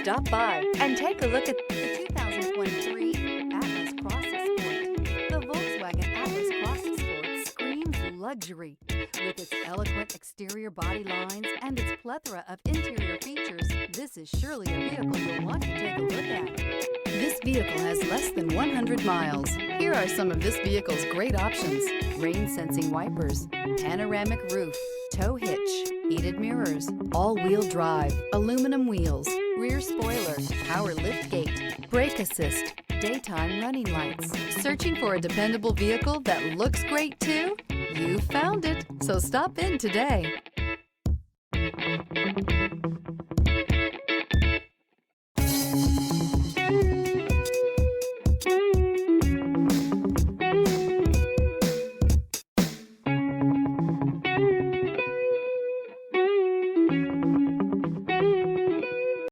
Stop by and take a look at the 2023 Atlas Cross Sport. The Volkswagen Atlas Cross Sport screams luxury. With its eloquent exterior body lines and its plethora of interior features, this is surely a vehicle you'll want to take a look at. This vehicle has less than 100 miles. Here are some of this vehicle's great options: rain-sensing wipers, panoramic roof, tow hitch, heated mirrors, all-wheel drive, aluminum wheels, rear spoiler, power liftgate, brake assist, daytime running lights. Searching for a dependable vehicle that looks great too? You found it, so stop in today.